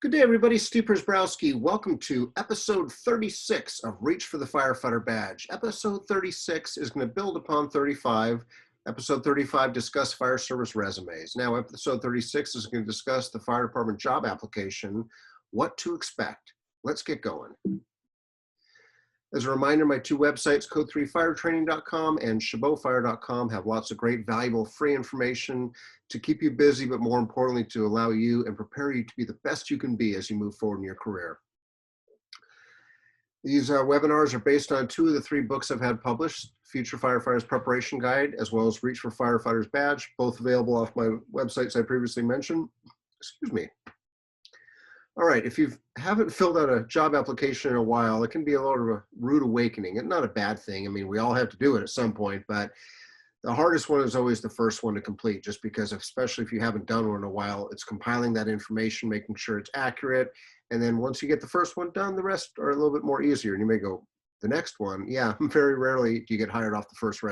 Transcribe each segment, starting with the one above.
Good day, everybody. Steve Prziborowski. Welcome to episode 36 of Reach for the Firefighter Badge. Episode 36 is going to build upon 35. Episode 35, discuss fire service resumes. Now, episode 36 is going to discuss the fire department job application, what to expect. Let's get going. As a reminder, my two websites, code3firetraining.com and chabotfire.com, have lots of great, valuable, free information to keep you busy, but more importantly, to allow you and prepare you to be the best you can be as you move forward in your career. These webinars are based on two of the three books I've had published, Future Firefighters Preparation Guide, as well as Reach for Firefighters Badge, both available off my websites I previously mentioned. Excuse me. All right, if you haven't filled out a job application in a while, it can be a lot of a rude awakening. It's not a bad thing. I mean, we all have to do it at some point, but the hardest one is always the first one to complete, just because, especially if you haven't done one in a while, it's compiling that information, making sure it's accurate. And then once you get the first one done, the rest are a little bit more easier. And you may go, the next one, yeah, very rarely do you get hired off the first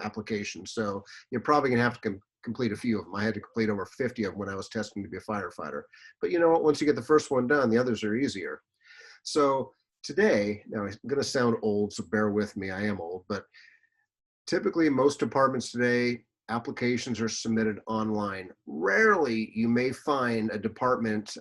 application. So you're probably gonna have to complete a few of them. I had to complete over 50 of them when I was testing to be a firefighter. But you know what, once you get the first one done, the others are easier. So today, now I'm gonna sound old, so bear with me, I am old, but typically most departments today, applications are submitted online. Rarely you may find a department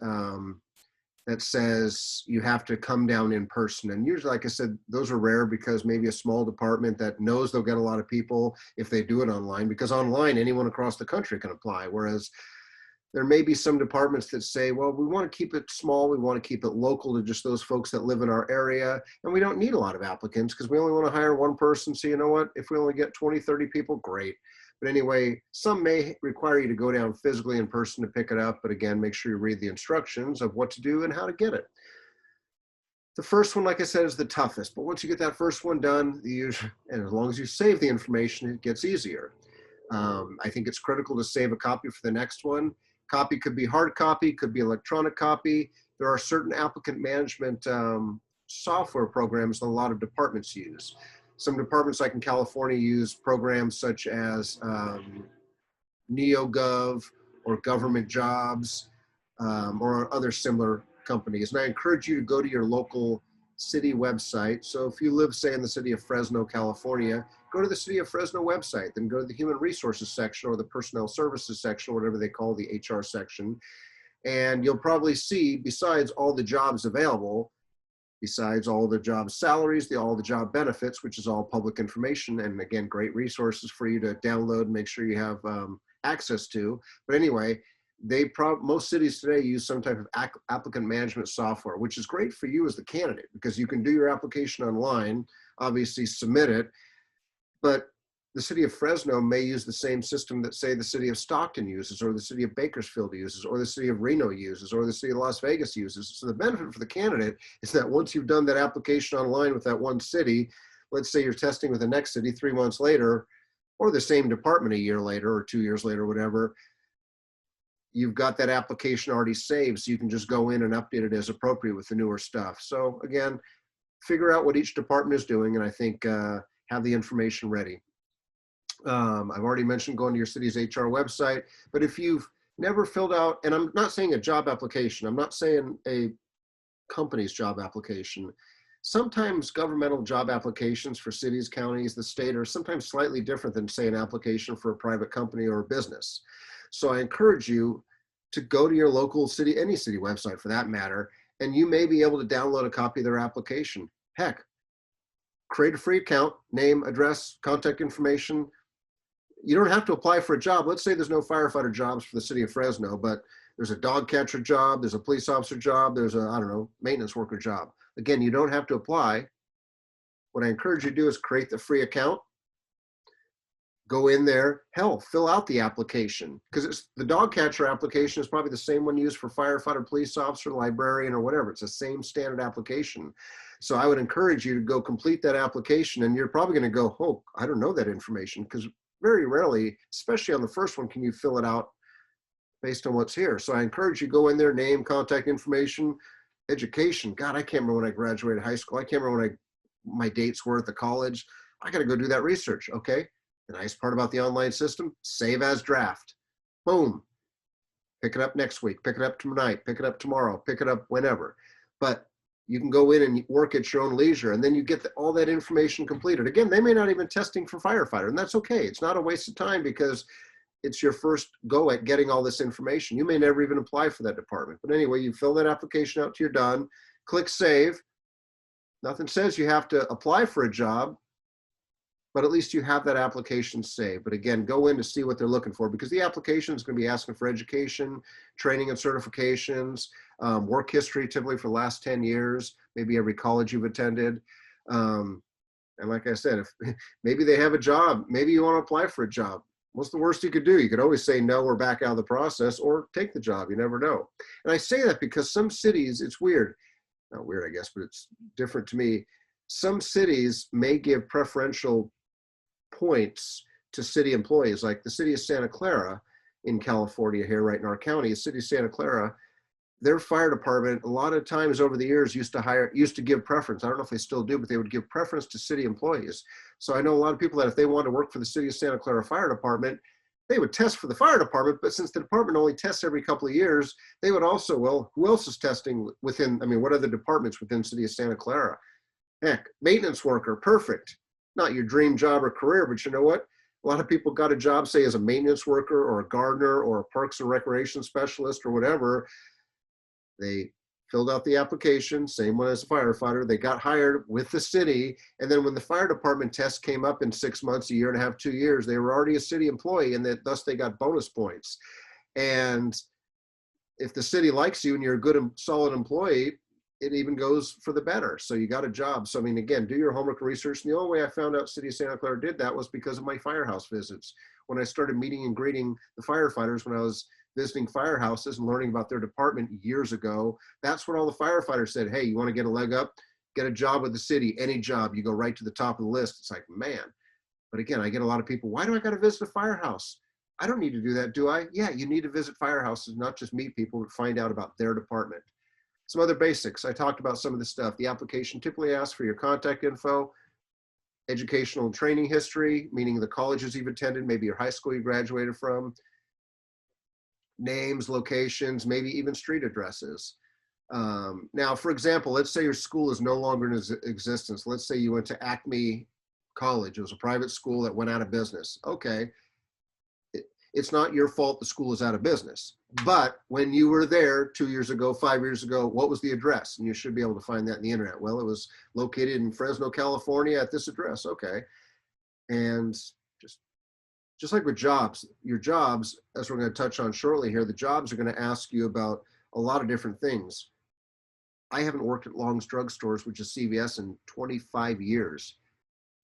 that says you have to come down in person. And usually, like I said, those are rare because maybe a small department that knows they'll get a lot of people if they do it online, because online, anyone across the country can apply. Whereas there may be some departments that say, well, we want to keep it small. We want to keep it local to just those folks that live in our area. And we don't need a lot of applicants because we only want to hire one person. So you know what, if we only get 20, 30 people, great. But anyway, some may require you to go down physically in person to pick it up. But again, make sure you read the instructions of what to do and how to get it. The first one, like I said, is the toughest. But once you get that first one done, and as long as you save the information, it gets easier. I think it's critical to save a copy for the next one. Copy could be hard copy, could be electronic copy. There are certain applicant management software programs that a lot of departments use. Some departments, like in California, use programs such as NeoGov or Government Jobs or other similar companies. And I encourage you to go to your local city website. So if you live, say, in the city of Fresno, California, go to the city of Fresno website, then go to the Human Resources section or the Personnel Services section, or whatever they call the HR section. And you'll probably see, besides all the jobs available, besides all the job salaries, all the job benefits, which is all public information, and again, great resources for you to download and make sure you have access to. But anyway, most cities today use some type of applicant management software, which is great for you as the candidate because you can do your application online, obviously submit it, but the city of Fresno may use the same system that, say, the city of Stockton uses, or the city of Bakersfield uses, or the city of Reno uses, or the city of Las Vegas uses. So the benefit for the candidate is that once you've done that application online with that one city, let's say you're testing with the next city 3 months later, or the same department a year later or 2 years later, whatever, you've got that application already saved, so you can just go in and update it as appropriate with the newer stuff. So again, figure out what each department is doing, and I think have the information ready. I've already mentioned going to your city's HR website, but if you've never filled out, and I'm not saying a job application, I'm not saying a company's job application. Sometimes governmental job applications for cities, counties, the state are sometimes slightly different than, say, an application for a private company or a business. So I encourage you to go to your local city, any city website for that matter, and you may be able to download a copy of their application. Heck, create a free account, name, address, contact information. You don't have to apply for a job. Let's say there's no firefighter jobs for the city of Fresno, but there's a dog catcher job, there's a police officer job, there's a, I don't know, maintenance worker job. Again, you don't have to apply. What I encourage you to do is create the free account, go in there, hell, fill out the application, because the dog catcher application is probably the same one used for firefighter, police officer, librarian, or whatever. It's the same standard application. So I would encourage you to go complete that application, and you're probably going to go, oh, I don't know that information, because very rarely, especially on the first one, can you fill it out based on what's here. So I encourage you to go in there, name, contact information, education. God, I can't remember when I graduated high school. I can't remember when my dates were at the college. I got to go do that research. Okay. The nice part about the online system, save as draft. Boom. Pick it up next week, pick it up tonight, pick it up tomorrow, pick it up whenever. But you can go in and work at your own leisure, and then you get all that information completed. Again, they may not even testing for firefighter, and that's okay. It's not a waste of time because it's your first go at getting all this information. You may never even apply for that department. But anyway, you fill that application out till you're done, click save. Nothing says you have to apply for a job, but at least you have that application saved. But again, go in to see what they're looking for, because the application is going to be asking for education, training and certifications, work history, typically for the last 10 years, maybe every college you've attended. And like I said, if maybe they have a job, maybe you want to apply for a job. What's the worst you could do? You could always say no or back out of the process, or take the job. You never know. And I say that because some cities, it's weird. Not weird, I guess, but it's different to me. Some cities may give preferential points to city employees, like the city of Santa Clara in California here, right in our county. The city of Santa Clara, their fire department, a lot of times over the years used to give preference. I don't know if they still do, but they would give preference to city employees. So I know a lot of people that if they want to work for the city of Santa Clara Fire Department, they would test for the fire department, but since the department only tests every couple of years, they would also, well, who else is testing within, I mean, what other departments within city of Santa Clara? Heck, maintenance worker, perfect. Not your dream job or career, but you know what? A lot of people got a job, say as a maintenance worker or a gardener or a parks and recreation specialist or whatever. They filled out the application, same one as a firefighter. They got hired with the city. And then when the fire department test came up in 6 months, a year and a half, 2 years, they were already a city employee, and that thus they got bonus points. And if the city likes you and you're a good and solid employee, it even goes for the better. So you got a job. So I mean, again, do your homework research. And the only way I found out City of Santa Clara did that was because of my firehouse visits. When I started meeting and greeting the firefighters, when I was visiting firehouses and learning about their department years ago, that's when all the firefighters said, hey, you want to get a leg up? Get a job with the city, any job, you go right to the top of the list. It's like, man. But again, I get a lot of people, why do I got to visit a firehouse? I don't need to do that, do I? Yeah, you need to visit firehouses, not just meet people, but find out about their department. Some other basics. I talked about some of this stuff. The application typically asks for your contact info, educational and training history, meaning the colleges you've attended, maybe your high school you graduated from, names, locations, maybe even street addresses. Now, for example, let's say your school is no longer in existence. Let's say you went to Acme College. It was a private school that went out of business. Okay. It's not your fault the school is out of business. But when you were there 2 years ago, 5 years ago, what was the address? And you should be able to find that in the internet. Well, it was located in Fresno, California at this address. Okay. And just like with jobs, your jobs, as we're going to touch on shortly here, the jobs are going to ask you about a lot of different things. I haven't worked at Long's Drug Stores, which is CVS, in 25 years.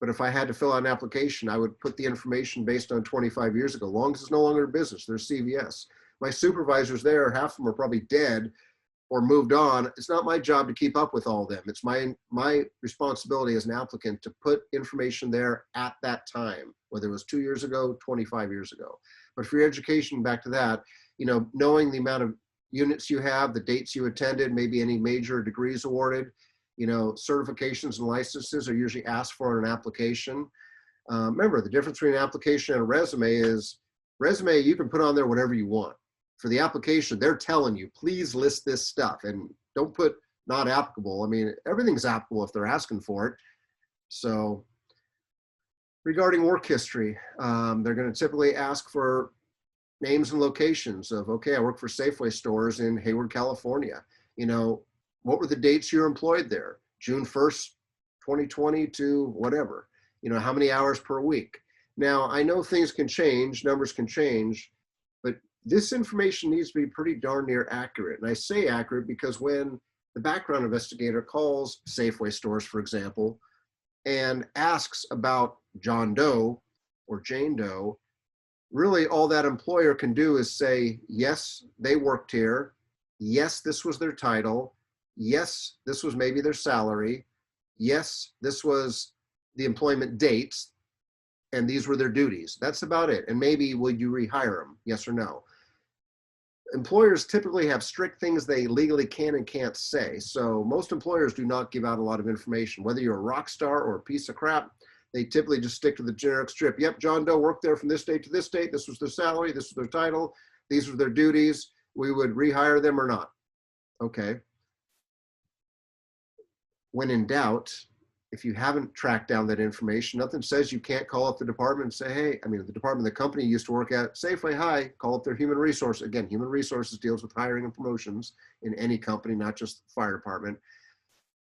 But if I had to fill out an application, I would put the information based on 25 years ago. Long's is no longer in business. They're CVS. My supervisors there, half of them are probably dead or moved on. It's not my job to keep up with all of them. It's my responsibility as an applicant to put information there at that time, whether it was 2 years ago, 25 years ago. But for your education, back to that, you know, knowing the amount of units you have, the dates you attended, maybe any major degrees awarded, you know, certifications and licenses are usually asked for in an application. Remember, the difference between an application and a resume is resume, you can put on there whatever you want. For the application, they're telling you, please list this stuff and don't put not applicable. I mean, everything's applicable if they're asking for it. So regarding work history, they're going to typically ask for names and locations of, okay, I work for Safeway stores in Hayward, California. You know, what were the dates you were employed there? June 1st, 2020 to whatever. You know, how many hours per week? Now, I know things can change, numbers can change, but this information needs to be pretty darn near accurate. And I say accurate because when the background investigator calls Safeway stores, for example, and asks about John Doe or Jane Doe, really all that employer can do is say, yes, they worked here. Yes, this was their title. Yes, this was maybe their salary. Yes, this was the employment dates, and these were their duties. That's about it. And maybe would you rehire them? Yes or no. Employers typically have strict things they legally can and can't say. So most employers do not give out a lot of information. Whether you're a rock star or a piece of crap, they typically just stick to the generic strip. Yep, John Doe worked there from this date to this date. This was their salary. This was their title. These were their duties. we would rehire them or not. Okay. When in doubt, if you haven't tracked down that information, nothing says you can't call up the department and say, hey, I mean, the department the company used to work at, Safeway, hi, call up their human resource. Again, human resources deals with hiring and promotions in any company, not just the fire department.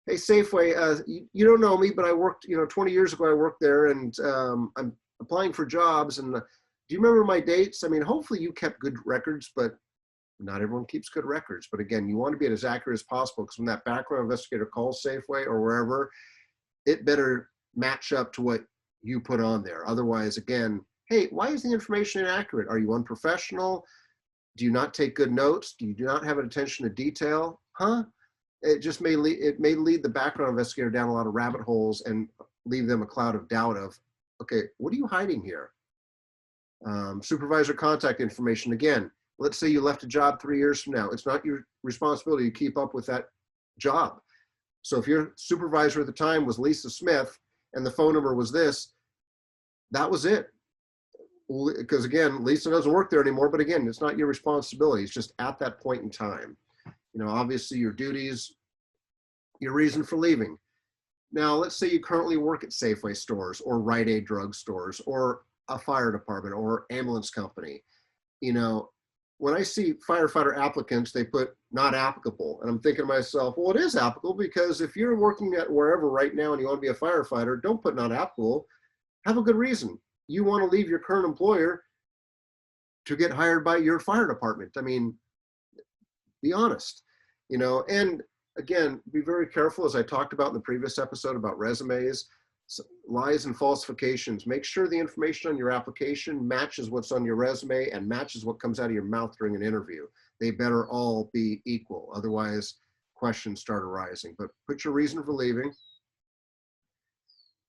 Hey, Safeway, you don't know me, but I worked, 20 years ago, I worked there, and I'm applying for jobs. And do you remember my dates? I mean, hopefully you kept good records, but not everyone keeps good records. But again, you want to be as accurate as possible, because when that background investigator calls Safeway or wherever, it better match up to what you put on there. Otherwise, again, hey, why is the information inaccurate? Are you unprofessional? Do you not take good notes? Do you not have an attention to detail? Huh? It just may lead the background investigator down a lot of rabbit holes and leave them a cloud of doubt of, okay, what are you hiding here? Supervisor contact information. Again, let's say you left a job 3 years from now. It's not your responsibility to keep up with that job. So if your supervisor at the time was Lisa Smith and the phone number was this, that was it. Because again, Lisa doesn't work there anymore, but again, it's not your responsibility. It's just at that point in time. Obviously your duties, your reason for leaving. Now, let's say you currently work at Safeway stores or Rite Aid drug stores or a fire department or ambulance company. When I see firefighter applicants, they put not applicable. And I'm thinking to myself, well, it is applicable, because if you're working at wherever right now and you want to be a firefighter, don't put not applicable. Have a good reason. You want to leave your current employer to get hired by your fire department. I mean, be honest, and again, be very careful, as I talked about in the previous episode about resumes, lies and falsifications. Make sure the information on your application matches what's on your resume and matches what comes out of your mouth during an interview. They better all be equal. Otherwise, questions start arising. But put your reason for leaving.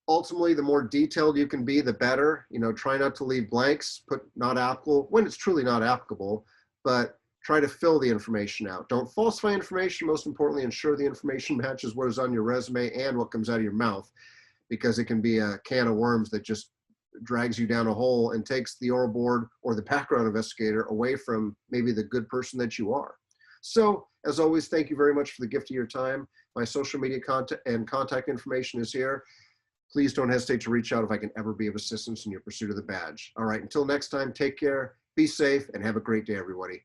Ultimately, the more detailed you can be, the better. Try not to leave blanks, put not applicable when it's truly not applicable, but try to fill the information out. Don't falsify information. Most importantly, ensure the information matches what is on your resume and what comes out of your mouth, because it can be a can of worms that just drags you down a hole and takes the oral board or the background investigator away from maybe the good person that you are. So, as always, thank you very much for the gift of your time. My social media contact information is here. Please don't hesitate to reach out if I can ever be of assistance in your pursuit of the badge. All right, until next time, take care, be safe, and have a great day, everybody.